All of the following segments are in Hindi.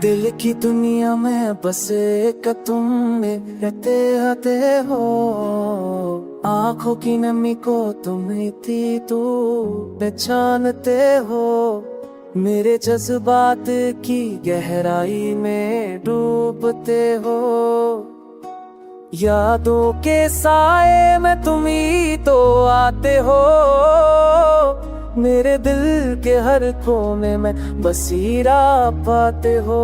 दिल की दुनिया में बस एक तुम रहते आते हो। आंखों की नमी को तुम ही थी तू पहचानते हो। मेरे जज्बात की गहराई में डूबते हो। यादों के साए में तुम ही तो आते हो। मेरे दिल के हर कोने में बसीरा पाते हो।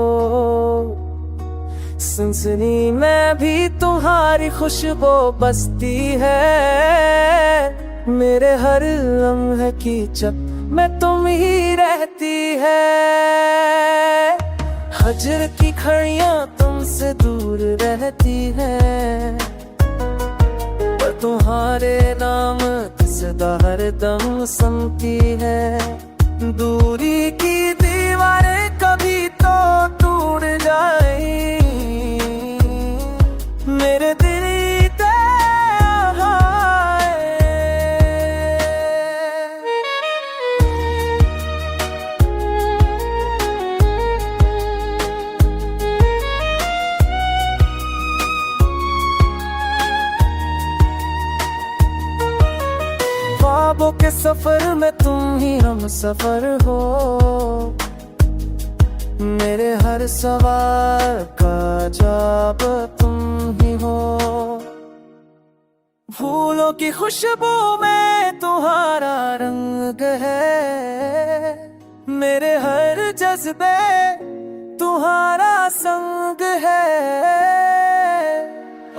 सनसनी में भी तुम्हारी खुशबू बसती है। मेरे हर लम्हे की छत में तुम ही रहती है। हजर की घड़ियां तुमसे दूर रहती है, पर तुम्हारे नाम सदा हरदम सुनती है। दूरी की दीवारें कभी तो टूट जाए, मेरे दिल ख्वाबों के सफर में तुम ही हम सफर हो। मेरे हर सवाल का जवाब तुम ही हो। फूलों की खुशबू में तुम्हारा रंग है। मेरे हर जज्बे तुम्हारा संग है।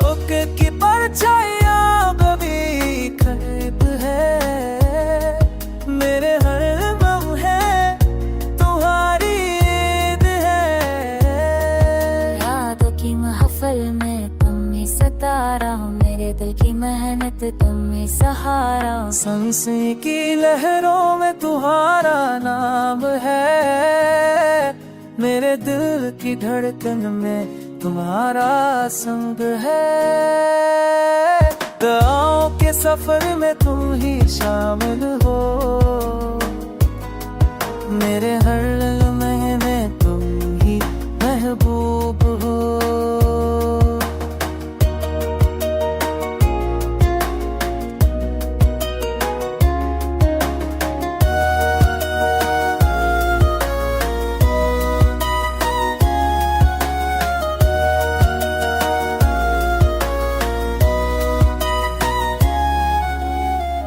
ओके की परछाइयां कभी करीब है। मेरे हर गम है तुम्हारी ईद है। याद की महफिल में तुम ही सितारा हो। मेरे दिल की मेहनत तुम ही सहारा हो। सांसें की लहरों में तुम्हारा नाम है। मेरे दिल की धड़कन में तुम्हारा संग है। दुआओं के सफर में तुम ही शामिल हो। मेरे हर लम्हे में तुम ही महबूब हो।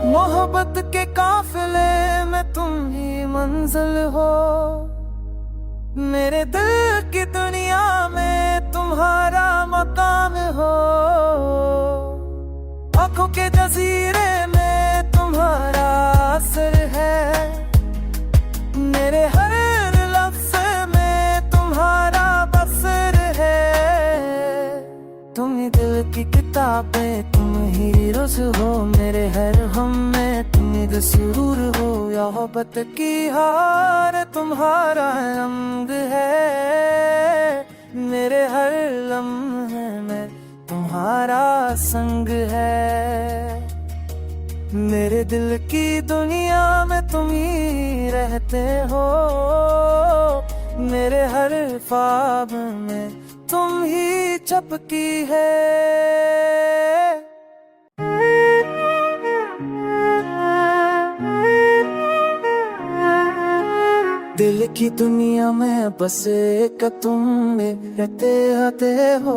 मोहब्बत के काफिले में तुम ही मंजिल हो। मेरे दिल की दुनिया में तुम्हारा मकाम हो। आंखों के जजीरे में तुम्हारा असर है। मेरे हर लफ्ज़ में तुम्हारा बसर है। तुम ही दिल की किताबें, तुम ही रोज़ हो। मेरे हर हम में तुम ही सुरूर हो। मोहब्बत की हार तुम्हारा रंग है। मेरे हर लम्हे में तुम्हारा संग है। मेरे दिल की दुनिया में तुम ही रहते हो। मेरे हर ख्वाब में तुम ही छपकी है। दिल की दुनिया में बस एक तुम रहते आते हो।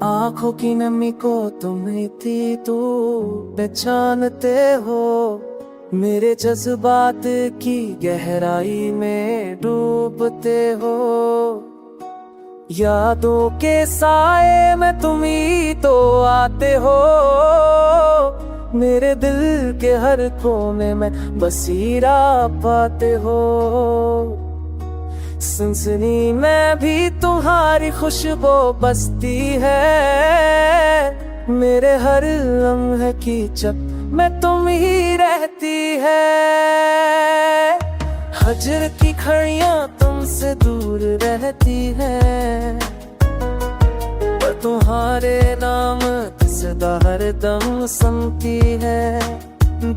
आंखों की नमी को तुम ही थी तू पहचानते हो। मेरे जज्बात की गहराई में डूबते हो। यादों के साए में तुम ही तो आते हो। मेरे दिल के हर कोने में बसीरा पाते हो। सनसनी में भी तुम्हारी खुशबू बसती है। मेरे हर लम्हे की छत में तुम ही रहती है। हजर की घड़ियां तुमसे दूर रहती है, पर तुम्हारे नाम सदा हरदम सुनती है।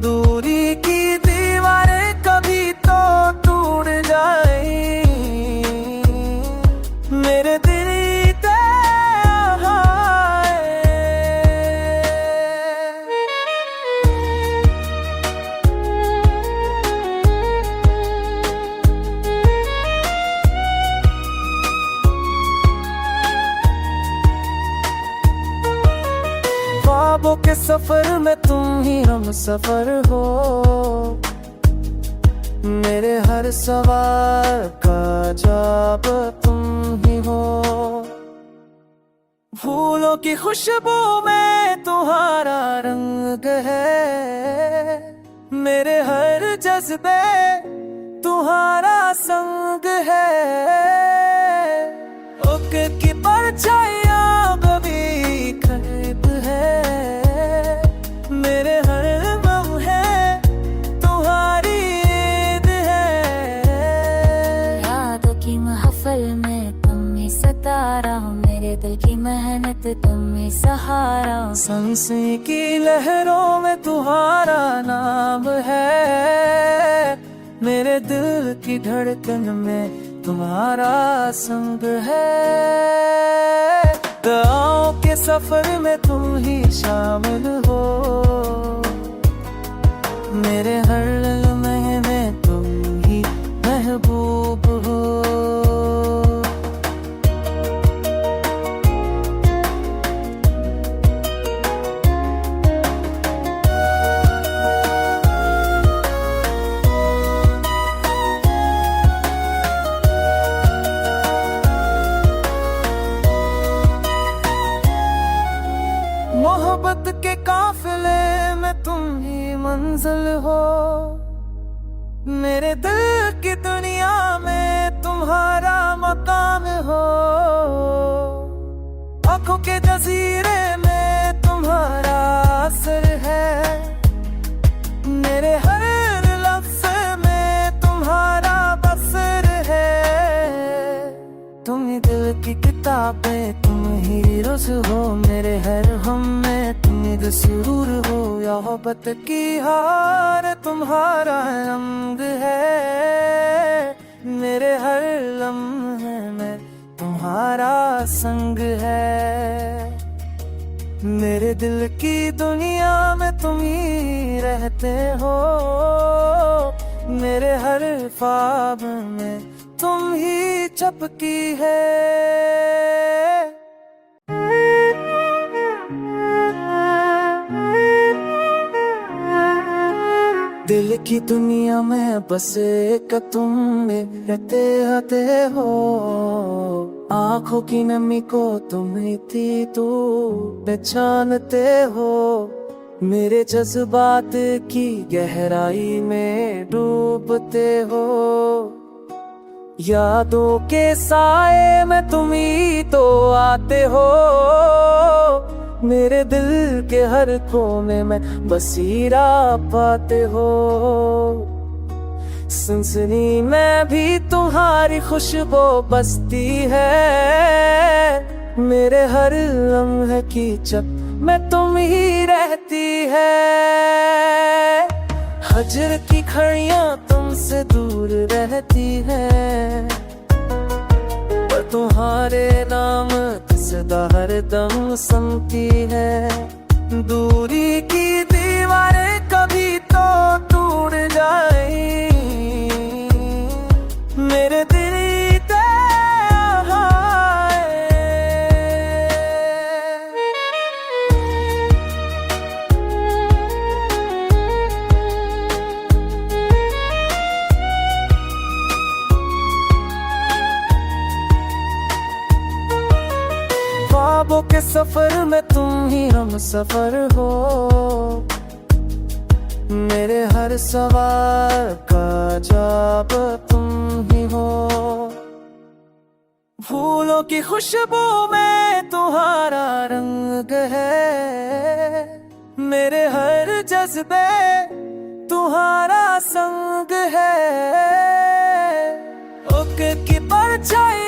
दूरी की दीवारें कभी तो टूट जाए, सफर में तुम ही हम सफर हो, मेरे हर सवाल का जवाब तुम ही हो। फूलों की खुशबू में तुम्हारा रंग है, मेरे हर जज्बे तुम्हारा संग है। ओक की परछाइयां कभी करीब है, मेरे हर लम्हे तुम्हारी ईद है। यादों की महफिल में तुम ही सितारा हो, मेरे दिल की मेहनत तुम ही सहारा हो। सांसें की लहरों में तुम्हारा नाम है, मेरे दिल की धड़कन में तुम्हारा संग है। दुआओं के सफर में तुम ही शामिल हो, मेरे हर लम्हे में तुम ही महबूब हो। मोहब्बत के काफिले में तुम ही मंजिल हो, मेरे दिल की दुनिया में तुम्हारा मकाम हो। आंखों के जजीरे में तुम्हारा असर है, मेरे हर लफ्ज में तुम्हारा बसर है। तुम ही दिल की किताबें, तुम ही रोज हो, मेरे हर हम में तुम ही सुरूर हो। मोहब्बत की हार तुम्हारा रंग है, मेरे हर लम्हे में तुम्हारा संग है। मेरे दिल की दुनिया में तुम ही रहते हो, मेरे हर ख्वाब में तुम ही चपकी है। दिल की दुनिया में बसे का तुम में रहते आते हो, आंखों की नमी को तुम ही थी तू पहचानते हो। मेरे जज्बात की गहराई में डूबते हो, यादों के साए में तुम ही तो आते हो। मेरे दिल के हर कोने में बसीरा पाते हो, सनसनी में भी तुम्हारी खुशबू बसती है। मेरे हर लम्हे की चप में तुम ही रहती है। हजर की खड़ियां तुमसे दूर रहती है, पर तुम्हारे नाम सदा हरदम सुनती है। दूरी की दीवारें कभी तो टूट जाए, मेरे दिल ते आए। ख्वाबों के सफर में तुम ही हम सफर हो, मेरे हर सवाल का जवाब तुम ही हो। फूलों की खुशबू में तुम्हारा रंग है, मेरे हर जज्बे तुम्हारा संग है। ओक की परछाई